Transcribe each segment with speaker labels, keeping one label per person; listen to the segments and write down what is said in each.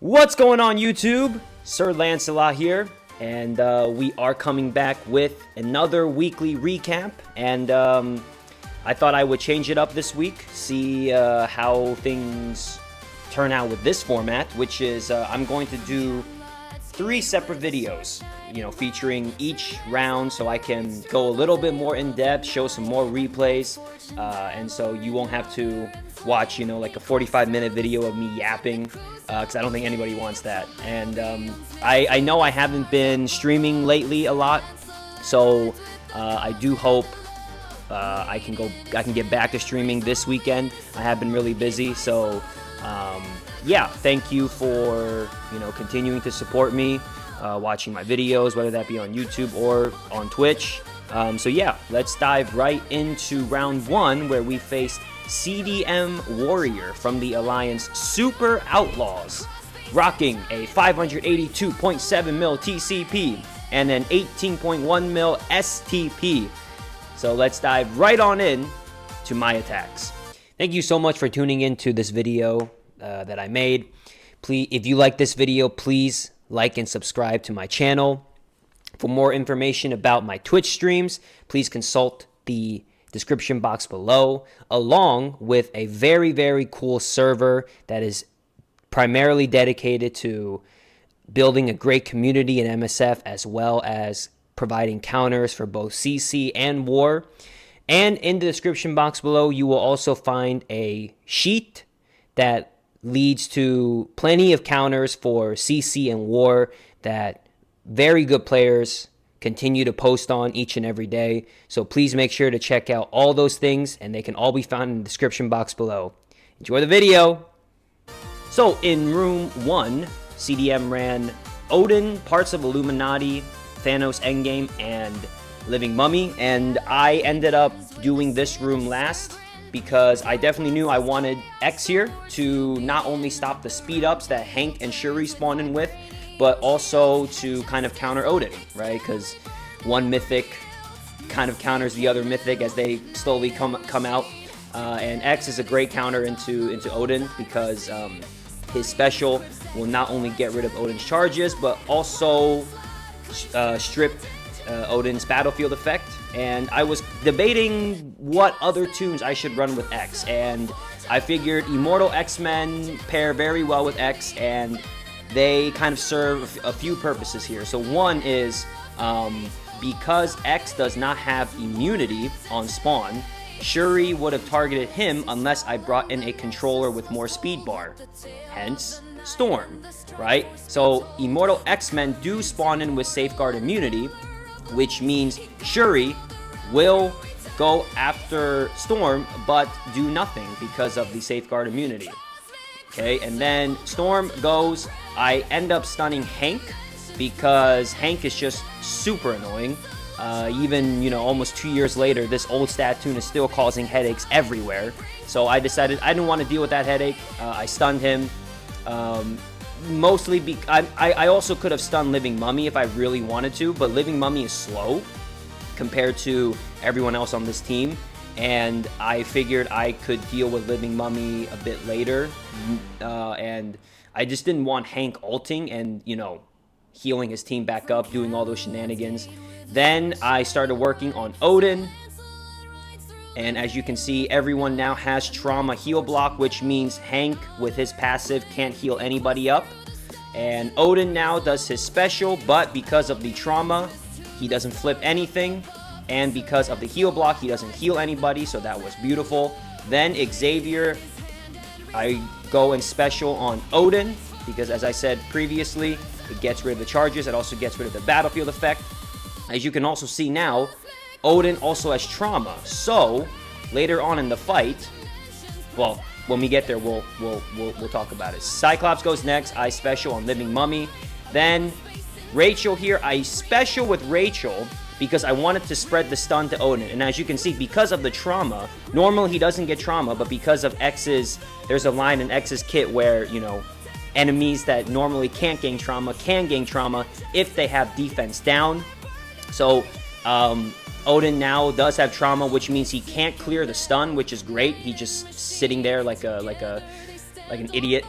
Speaker 1: What's going on, YouTube? Sir Lancelot here, and we are coming back with another weekly recap. And I thought I would change it up this week, see how things turn out with this format, which is I'm going to do 3 separate videos, featuring each round, so I can go a little bit more in depth, show some more replays, and so you won't have to watch, like a 45-minute video of me yapping, because I don't think anybody wants that. And I know I haven't been streaming lately a lot, so I do hope I can get back to streaming this weekend. I have been really busy, so yeah, thank you for continuing to support me, watching my videos, whether that be on YouTube or on Twitch. So yeah, let's dive right into round 1, where we faced CDM Warrior from the Alliance Super Outlaws, rocking a 582.7 mil TCP and an 18.1 mil STP. So let's dive right on in to my attacks. Thank you so much for tuning in to this video that I made. Please, if you like this video, please like and subscribe to my channel. For more information about my Twitch streams, please consult the description box below, along with a very, very cool server that is primarily dedicated to building a great community in MSF, as well as providing counters for both CC and War. And in the description box below, you will also find a sheet that leads to plenty of counters for CC and War that very good players continue to post on each and every day. So please make sure to check out all those things, and they can all be found in the description box below. Enjoy the video. So in room 1, CDM ran Odin, parts of Illuminati, Thanos Endgame, and Living Mummy, and I ended up doing this room last because I definitely knew I wanted X here to not only stop the speed ups that Hank and Shuri spawned in with, but also to kind of counter Odin, right? Because one mythic kind of counters the other mythic as they slowly come out, and X is a great counter into Odin because his special will not only get rid of Odin's charges, but also strip Odin's battlefield effect. And I was debating what other tunes I should run with X, and I figured Immortal X-Men pair very well with X, and they kind of serve a few purposes here. So one is because X does not have immunity on spawn, Shuri would have targeted him unless I brought in a controller with more speed bar, hence Storm, right? So Immortal X-Men do spawn in with safeguard immunity, which means Shuri will go after Storm but do nothing because of the safeguard immunity. Okay, and then Storm goes, I end up stunning Hank because Hank is just super annoying. Even, almost 2 years later, this old stat tune is still causing headaches everywhere. So I decided I didn't want to deal with that headache. I stunned him. Mostly I also could have stunned Living Mummy if I really wanted to, but Living Mummy is slow compared to everyone else on this team, and I figured I could deal with Living Mummy a bit later, and I just didn't want Hank ulting and healing his team back up, doing all those shenanigans. Then I started working on Odin, and as you can see, everyone now has trauma heal block, which means Hank with his passive can't heal anybody up. And Odin now does his special, but because of the trauma, he doesn't flip anything. And because of the heal block, he doesn't heal anybody, so that was beautiful. Then Xavier, I go in special on Odin, because as I said previously, it gets rid of the charges. It also gets rid of the battlefield effect. As you can also see now, Odin also has trauma, so later on in the fight, well, when we get there, we'll talk about it. Cyclops goes next. I special on Living Mummy. Then Rachel here. I special with Rachel because I wanted to spread the stun to Odin. And as you can see, because of the trauma, normally he doesn't get trauma, but because of X's, there's a line in X's kit where, enemies that normally can't gain trauma can gain trauma if they have defense down. So Odin now does have trauma, which means he can't clear the stun, which is great. He's just sitting there like an idiot.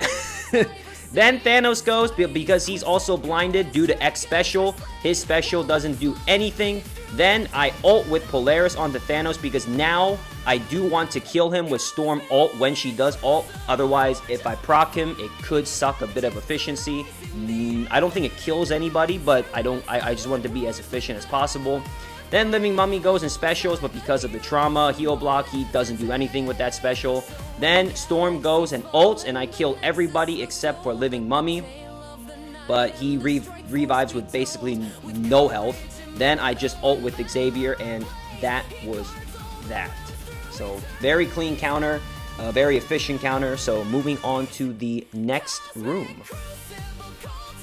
Speaker 1: Then Thanos goes because he's also blinded due to X special. His special doesn't do anything. Then I ult with Polaris onto Thanos because now I do want to kill him with Storm ult when she does ult. Otherwise, if I proc him, it could suck a bit of efficiency. I don't think it kills anybody, but I just want to be as efficient as possible. Then Living Mummy goes in specials, but because of the trauma heal block, he doesn't do anything with that special. Then Storm goes and ults, and I kill everybody except for Living Mummy. But he revives with basically no health. Then I just ult with Xavier, and that was that. So very clean counter, very efficient counter. So moving on to the next room.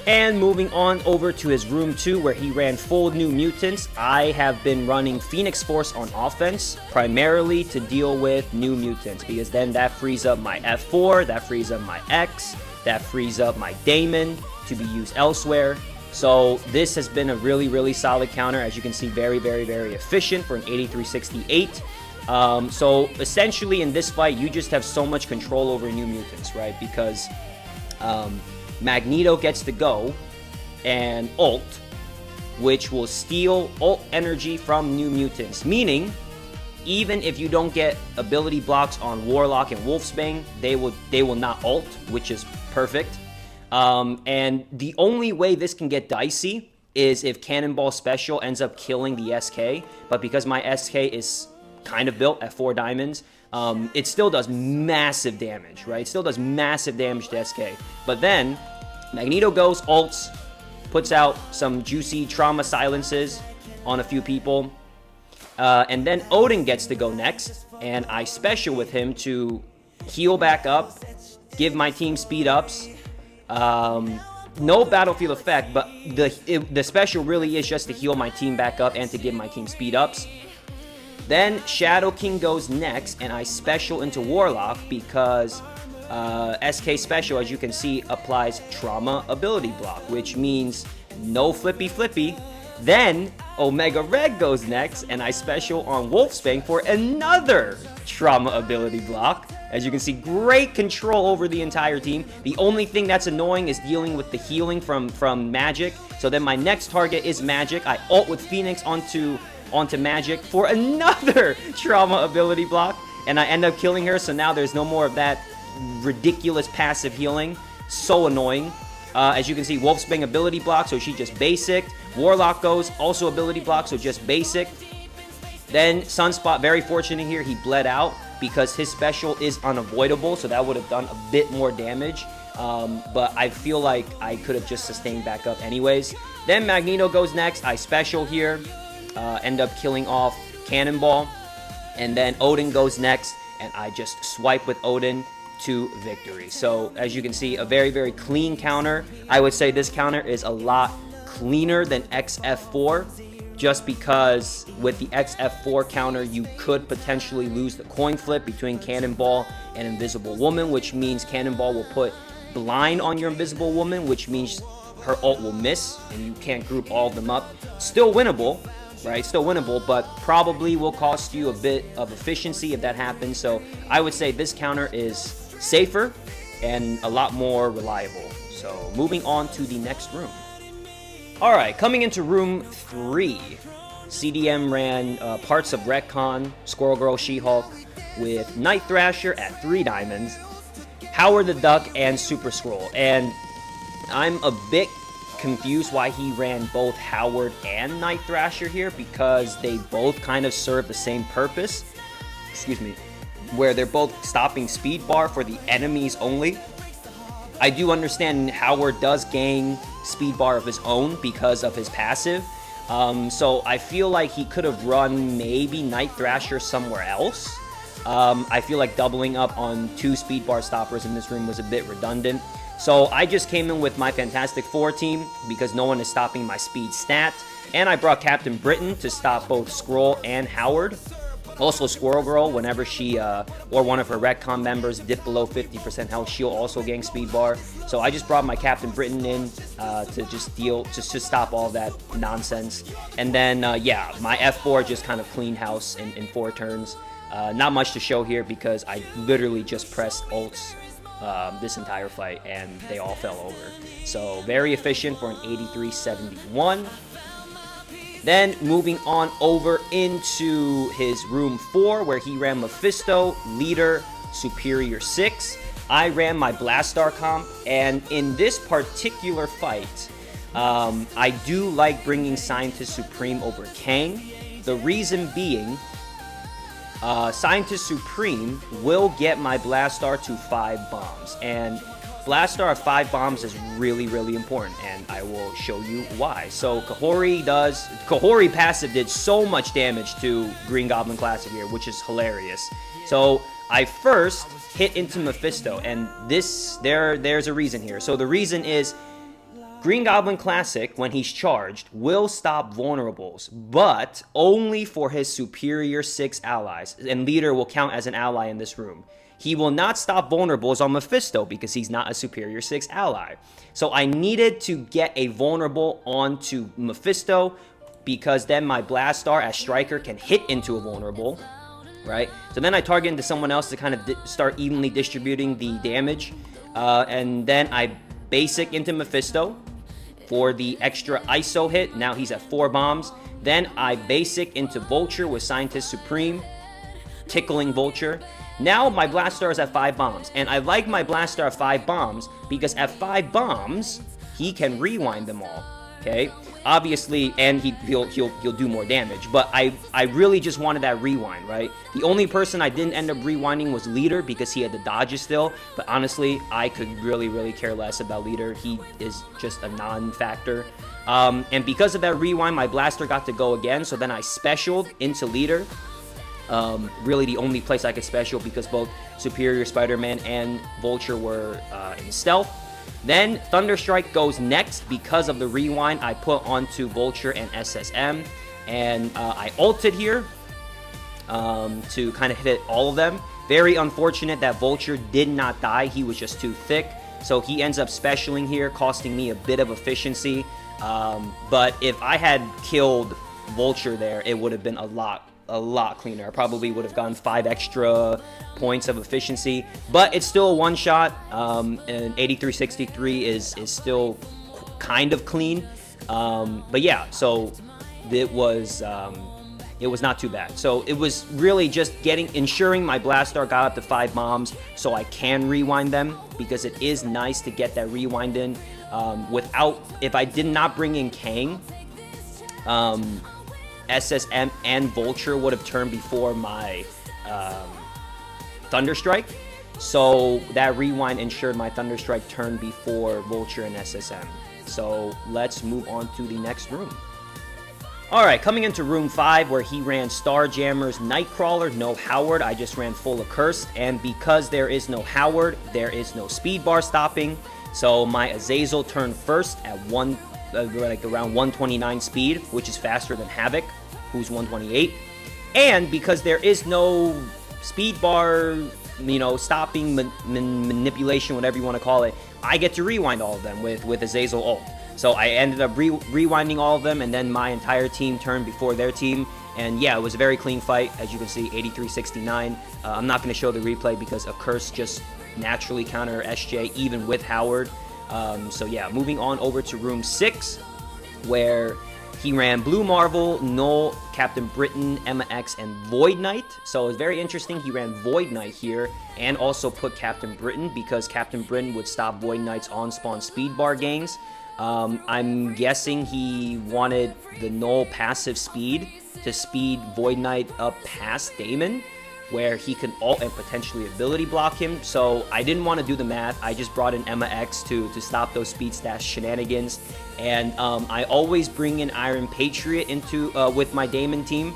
Speaker 1: And moving on over to his room 2 where he ran full New Mutants. I have been running Phoenix Force on offense primarily to deal with New Mutants because then that frees up my F4, that frees up my X, that frees up my Daemon to be used elsewhere. So this has been a really, really solid counter. As you can see, very, very, very efficient for an 8368. So essentially in this fight, you just have so much control over New Mutants, right? Because Magneto gets to go and ult, which will steal ult energy from New Mutants. Meaning, even if you don't get ability blocks on Warlock and Wolfsbane, they will not ult, which is perfect. And the only way this can get dicey is if Cannonball Special ends up killing the SK. But because my SK is kind of built at 4 diamonds, it still does massive damage, right? It still does massive damage to SK. But then, Magneto goes, ults, puts out some juicy trauma silences on a few people. And then Odin gets to go next, and I special with him to heal back up, give my team speed ups. No battlefield effect, but the special really is just to heal my team back up and to give my team speed ups. Then Shadow King goes next, and I special into Warlock because SK special, as you can see, applies trauma ability block, which means no flippy. Then Omega Red goes next, and I special on Wolfsbane for another trauma ability block. As you can see, great control over the entire team. The only thing that's annoying is dealing with the healing from Magic. So then my next target is Magic. I ult with Phoenix onto Magic for another trauma ability block, and I end up killing her. So now there's no more of that ridiculous passive healing. So annoying. As you can see, Wolfsbane ability block, so she just basic. Warlock goes, also ability block, so just basic. Then Sunspot, very fortunate here, he bled out because his special is unavoidable, so that would have done a bit more damage. But I feel like I could have just sustained back up anyways. Then Magneto goes next. I special here, end up killing off Cannonball. And then Odin goes next, and I just swipe with Odin to victory. So as you can see, a very, very clean counter. I would say this counter is a lot cleaner than XF4, just because with the XF4 counter, you could potentially lose the coin flip between Cannonball and Invisible Woman, which means Cannonball will put blind on your Invisible Woman, which means her ult will miss, and you can't group all of them up. Still winnable, right? Still winnable, but probably will cost you a bit of efficiency if that happens. So I would say this counter is safer and a lot more reliable. So moving on to the next room. All right, coming into room 3, CDM ran parts of Retcon, Squirrel Girl, She-Hulk, with Night Thrasher at 3 diamonds, Howard the Duck, and Super Skrull. And I'm a bit confused why he ran both Howard and Night Thrasher here, because they both kind of serve the same purpose. Excuse me. Where they're both stopping speed bar for the enemies only. I do understand Howard does gain speed bar of his own because of his passive. So I feel like he could have run maybe Night Thrasher somewhere else. I feel like doubling up on 2 speed bar stoppers in this room was a bit redundant. So I just came in with my Fantastic Four team because no one is stopping my speed stat. And I brought Captain Britain to stop both Skrull and Howard. Also, Squirrel Girl, whenever she or one of her Retcon members dip below 50% health, she'll also gain speed bar. So I just brought my Captain Britain in to just stop all that nonsense. And then, yeah, my F4 just kind of cleaned house in 4 turns. Not much to show here because I literally just pressed ults this entire fight, and they all fell over. So very efficient for an 8371. Then moving on over into his room 4, where he ran Mephisto, Leader, Superior 6. I ran my Blastar comp, and in this particular fight, I do like bringing Scientist Supreme over Kang. The reason being, Scientist Supreme will get my Blastar to 5 bombs, and Blastar of 5 bombs is really, really important, and I will show you why. So Kahori passive did so much damage to Green Goblin Classic here, which is hilarious. So I first hit into Mephisto, and there's a reason here. So the reason is Green Goblin Classic, when he's charged, will stop vulnerables, but only for his Superior 6 allies, and Leader will count as an ally in this room. He will not stop vulnerables on Mephisto because he's not a Superior 6 ally. So I needed to get a vulnerable onto Mephisto, because then my Blastar as Striker can hit into a vulnerable, right? So then I target into someone else to kind of start evenly distributing the damage, and then I basic into Mephisto for the extra ISO hit. Now he's at 4 bombs. Then I basic into Vulture with Scientist Supreme, tickling Vulture. Now my Blastar is at 5 bombs, and I like my Blastar at 5 bombs because at 5 bombs he can rewind them all. Okay, obviously, and he'll do more damage. But I really just wanted that rewind, right? The only person I didn't end up rewinding was Leader because he had the dodges still. But honestly, I could really care less about Leader. He is just a non-factor. And because of that rewind, my Blastar got to go again. So then I specialed into Leader. Really the only place I could special, because both Superior Spider-Man and Vulture were in stealth. Then Thunderstrike goes next because of the rewind I put onto Vulture and SSM, and I ulted here to kind of hit all of them. Very unfortunate that Vulture did not die. He was just too thick, so he ends up specialing here, costing me a bit of efficiency. But if I had killed Vulture there, it would have been a lot cleaner. I probably would have gotten 5 extra points of efficiency, but it's still a one shot, and 8363 is still kind of clean. But yeah, so it was not too bad. So it was really just ensuring my Blastar got up to 5 bombs so I can rewind them, because it is nice to get that rewind in. If I did not bring in Kang, SSM and Vulture would have turned before my Thunderstrike. So that rewind ensured my Thunderstrike turned before Vulture and SSM. So let's move on to the next room. Alright, coming into room 5, where he ran Starjammers, Nightcrawler, no Howard. I just ran full accursed, and because there is no Howard, there is no speed bar stopping. So my Azazel turned first at around 129 speed, which is faster than Havoc, who's 128. And because there is no speed bar, stopping, manipulation, whatever you want to call it, I get to rewind all of them with Azazel ult. So I ended up rewinding all of them, and then my entire team turned before their team. And yeah, it was a very clean fight, as you can see, 8369. I'm not going to show the replay because Accursed just naturally counter SJ even with Howard. So yeah, moving on over to room 6, where he ran Blue Marvel, Null, Captain Britain, Emma X, and Void Knight. So it's very interesting. He ran Void Knight here and also put Captain Britain, because Captain Britain would stop Void Knight's on-spawn speed bar gains. I'm guessing he wanted the Null passive speed to speed Void Knight up past Damon, where he can ult and potentially ability block him. So I didn't want to do the math. I just brought in Emma X to stop those speed stash shenanigans. And I always bring in Iron Patriot into with my Damon team,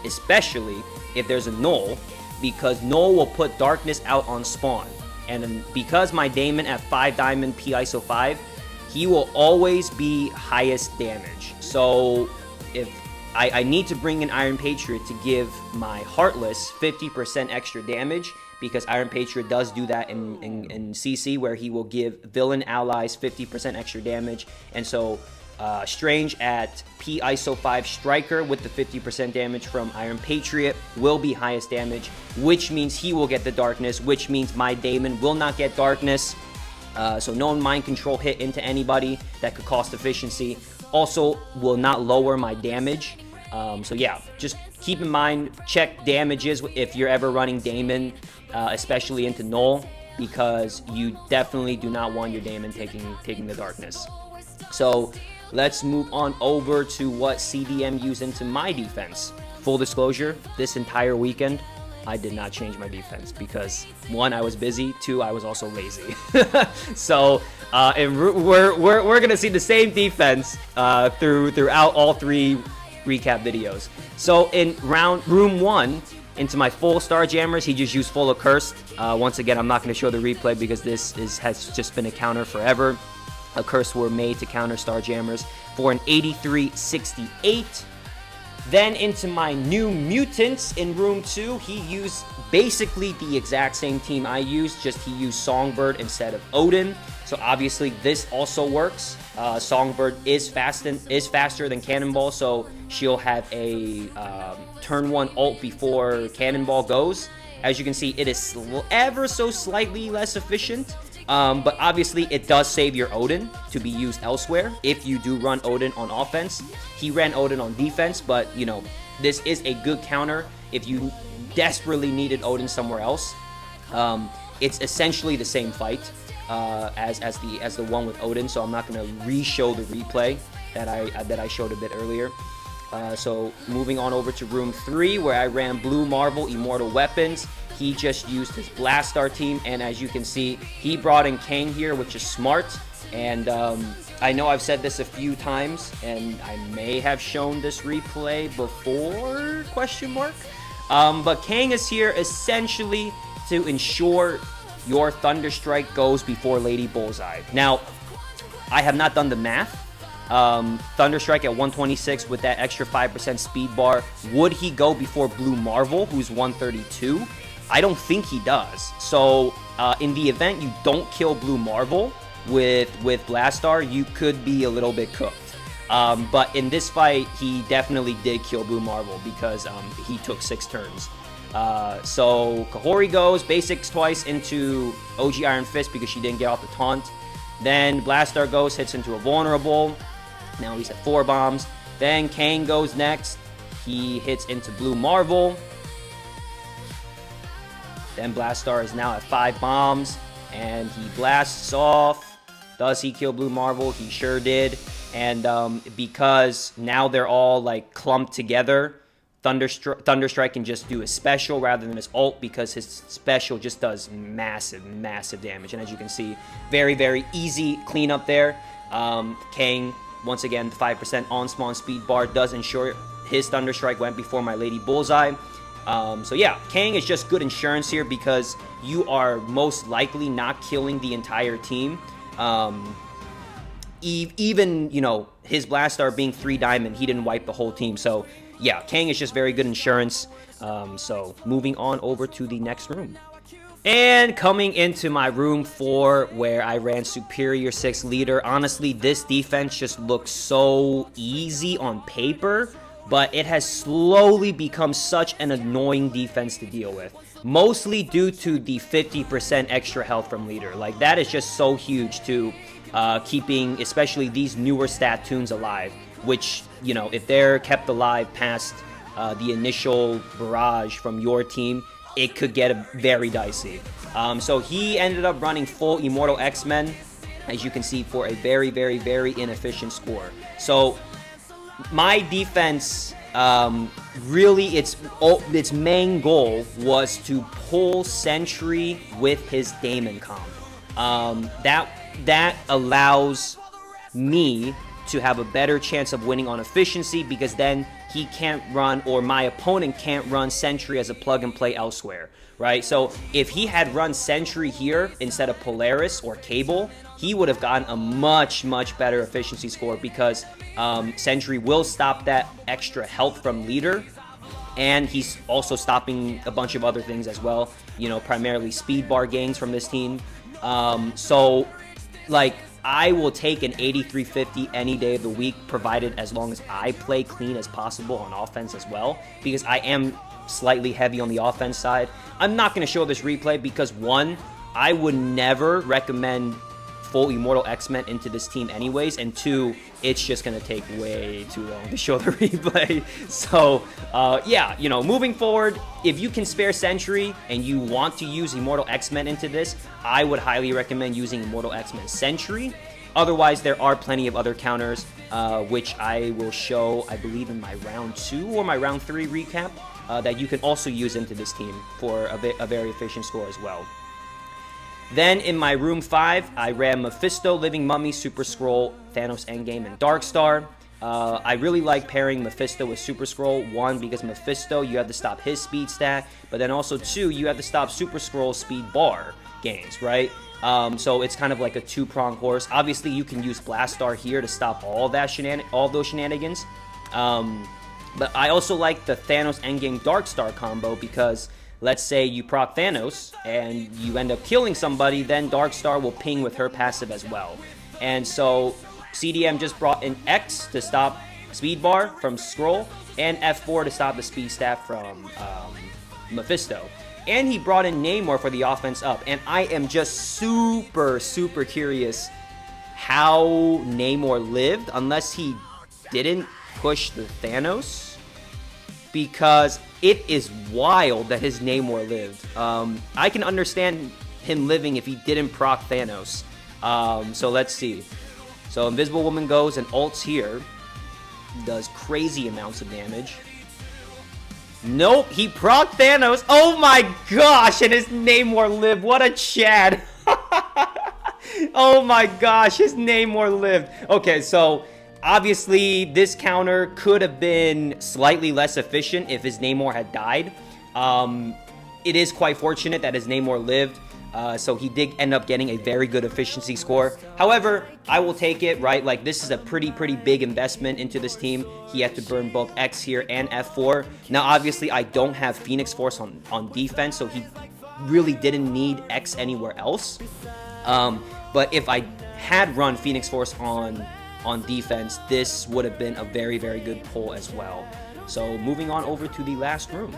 Speaker 1: especially if there's a Null, because Null will put darkness out on spawn. And because my Damon at 5 diamond P ISO 5, he will always be highest damage. So if I need to bring in Iron Patriot to give my Heartless 50% extra damage, because Iron Patriot does do that in CC, where he will give villain allies 50% extra damage. And so Strange at P ISO 5 Striker with the 50% damage from Iron Patriot will be highest damage, which means he will get the darkness, which means my Damon will not get darkness. So no mind control hit into anybody that could cost efficiency. Also will not lower my damage. So yeah, just keep in mind, check damages if you're ever running Damon, especially into Null, because you definitely do not want your Damon taking the darkness. So let's move on over to what CDM used into my defense. Full disclosure, this entire weekend, I did not change my defense because 1, I was busy, 2, I was also lazy. So and we're gonna see the same defense throughout all 3 recap videos. So in room 1, into my full Star Jammers, he just used full Accursed. Once again, I'm not going to show the replay because this has just been a counter forever. Accursed were made to counter Star Jammers for an 83-68. Then into my new mutants in room 2, he used basically the exact same team I used, just he used Songbird instead of Odin. So obviously this also works. Songbird is faster than Cannonball, so she'll have a turn 1 ult before Cannonball goes. As you can see, it is ever so slightly less efficient. But obviously it does save your Odin to be used elsewhere if you do run Odin on offense. He ran Odin on defense, but you know, this is a good counter if you desperately needed Odin somewhere else. It's essentially the same fight as the one with Odin, so I'm not going to re-show the replay that I showed a bit earlier. So moving on over to room 3, where I ran Blue Marvel Immortal Weapons. He just used his Blastar team, and as you can see, he brought in Kang here, which is smart. And I know I've said this a few times, and I may have shown this replay before, question mark. But Kang is here essentially to ensure your Thunderstrike goes before Lady Bullseye. Now, I have not done the math. Thunderstrike at 126 with that extra 5% speed bar, would he go before Blue Marvel, who's 132? I don't think he does. So in the event you don't kill Blue Marvel with Blastar, you could be a little bit cooked. But in this fight, he definitely did kill Blue Marvel because he took 6 turns. So Kahori goes basics twice into OG Iron Fist because she didn't get off the taunt. Then Blastar goes, hits into a vulnerable. Now he's at 4 bombs. Then Kang goes next. He hits into Blue Marvel. Then Blastar is now at 5 bombs. And he blasts off. Does he kill Blue Marvel? He sure did. And because now they're all like clumped together, Thunderstrike can just do a special rather than his ult because his special just does massive damage. And as you can see, very easy cleanup there. Kang, once again, the 5% on-spawn speed bar does ensure his Thunderstrike went before my Lady Bullseye. So yeah, Kang is just good insurance here because you are most likely not killing the entire team. Even, you know, his Blastar being 3 diamond, he didn't wipe the whole team. So yeah, Kang is just very good insurance. So moving on over to the next room. And coming into my room 4 where I ran Superior 6 Leader. Honestly, this defense just looks so easy on paper, but it has slowly become such an annoying defense to deal with. Mostly due to the 50% extra health from Leader. Like, that is just so huge to keeping, especially these newer stat tunes alive. Which, you know, if they're kept alive past the initial barrage from your team, it could get very dicey. So he ended up running full Immortal X-Men, as you can see, for a very inefficient score. So my defense, really its main goal was to pull Sentry with his Daemon comp. That allows me to have a better chance of winning on efficiency because then he can't run, or my opponent can't run Sentry as a plug and play elsewhere, right? So if he had run Sentry here instead of Polaris or Cable, he would have gotten a much better efficiency score because Sentry will stop that extra health from Leader, and he's also stopping a bunch of other things as well, you know, primarily speed bar gains from this team. So like, I will take an 8350 any day of the week, provided as long as I play clean as possible on offense as well, because I am slightly heavy on the offense side. I'm not going to show this replay because, one, I would never recommend full Immortal X-Men into this team anyways, and two, it's just going to take way too long to show the replay. So, yeah, you know, moving forward, if you can spare Sentry and you want to use Immortal X-Men into this, I would highly recommend using Immortal X-Men Sentry. Otherwise, there are plenty of other counters, which I will show, I believe, in my round 2 or my round 3 recap, that you can also use into this team for a very efficient score as well. Then in my room 5, I ran Mephisto, Living Mummy, Super Skrull, Thanos Endgame, and Darkstar. I really like pairing Mephisto with Super Skrull. 1, because Mephisto, you have to stop his speed stat, but then also 2, you have to stop Super Skrull's speed bar gains, right? So it's kind of like a two-pronged horse. Obviously, you can use Blastar here to stop all those shenanigans. But I also like the Thanos Endgame Darkstar combo because, let's say you proc Thanos and you end up killing somebody, then Darkstar will ping with her passive as well. And so CDM just brought in X to stop speed bar from Skrull and F4 to stop the speed stat from Mephisto. And he brought in Namor for the offense up. And I am just super curious how Namor lived, unless he didn't push the Thanos, because it is wild that his Namor lived. I can understand him living if he didn't proc Thanos. So let's see. So Invisible Woman goes and ults here. Does crazy amounts of damage. Nope, he proc Thanos. Oh my gosh, and his Namor lived. What a Chad. Oh my gosh, his Namor lived. Okay, so obviously, this counter could have been slightly less efficient if his Namor had died. It is quite fortunate that his Namor lived, so he did end up getting a very good efficiency score. However, I will take it, right? Like, this is a pretty big investment into this team. He had to burn both X here and F4. Now, obviously, I don't have Phoenix Force on defense, so he really didn't need X anywhere else. But if I had run Phoenix Force on defense, this would have been a very good pull as well. So moving on over to the last room.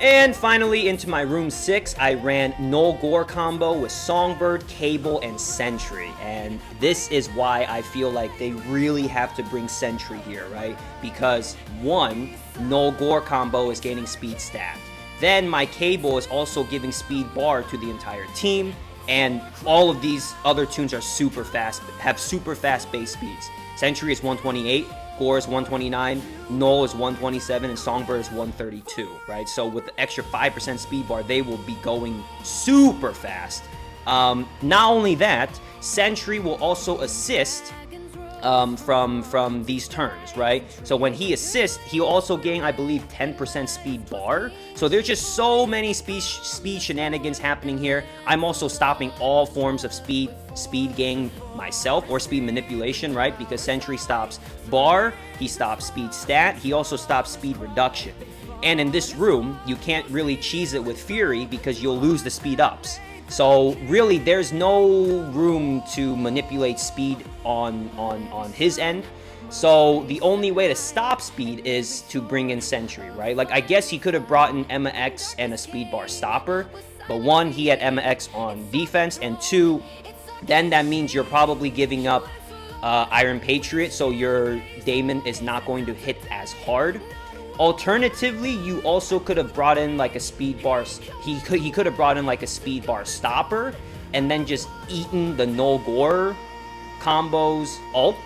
Speaker 1: And finally, into my room 6, I ran Null Gore combo with Songbird, Cable, and Sentry. And this is why I feel like they really have to bring Sentry here, right? Because 1, Null Gore combo is gaining speed stat. Then my Cable is also giving speed bar to the entire team. And all of these other tunes are super fast, have super fast base speeds. Sentry is 128, Gore is 129, Null is 127, and Songbird is 132, right? So with the extra 5% speed bar, they will be going super fast. Not only that, Sentry will also assist from these turns, right? So when he assists, he'll also gain, I believe, 10% speed bar. So there's just so many speed shenanigans happening here. I'm also stopping all forms of speed gain myself, or speed manipulation, right? Because Sentry stops bar, he stops speed stat, he also stops speed reduction. And in this room, you can't really cheese it with Fury because you'll lose the speed ups. So really, there's no room to manipulate speed on his end. So the only way to stop speed is to bring in Sentry, right? Like, I guess he could have brought in Emma X and a speed bar stopper, but 1, he had Emma X on defense, and 2, then that means you're probably giving up Iron Patriot, so your Daemon is not going to hit as hard. Alternatively, you also could have brought in like a speed bar. He could have brought in like a speed bar stopper, and then just eaten the Null Gore combos ult.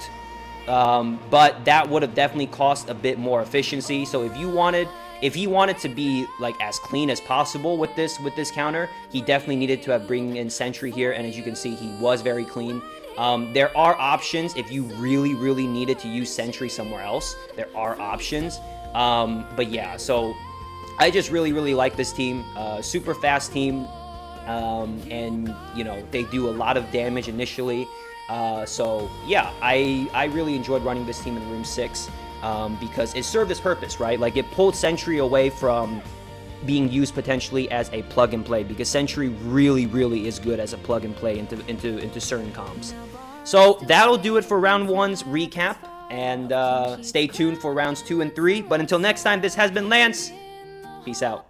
Speaker 1: But that would have definitely cost a bit more efficiency. So if he wanted to be like as clean as possible with this counter, he definitely needed to have bringing in Sentry here. And as you can see, he was very clean. There are options if you really needed to use Sentry somewhere else. There are options. But yeah, so I just really like this team. Super fast team, and you know, they do a lot of damage initially. So yeah, I really enjoyed running this team in room 6, because it served its purpose, right? Like, it pulled Sentry away from being used potentially as a plug and play, because Sentry really is good as a plug and play into certain comps. So that'll do it for round 1's recap. And stay tuned for rounds 2 and 3. But until next time, this has been Lance. Peace out.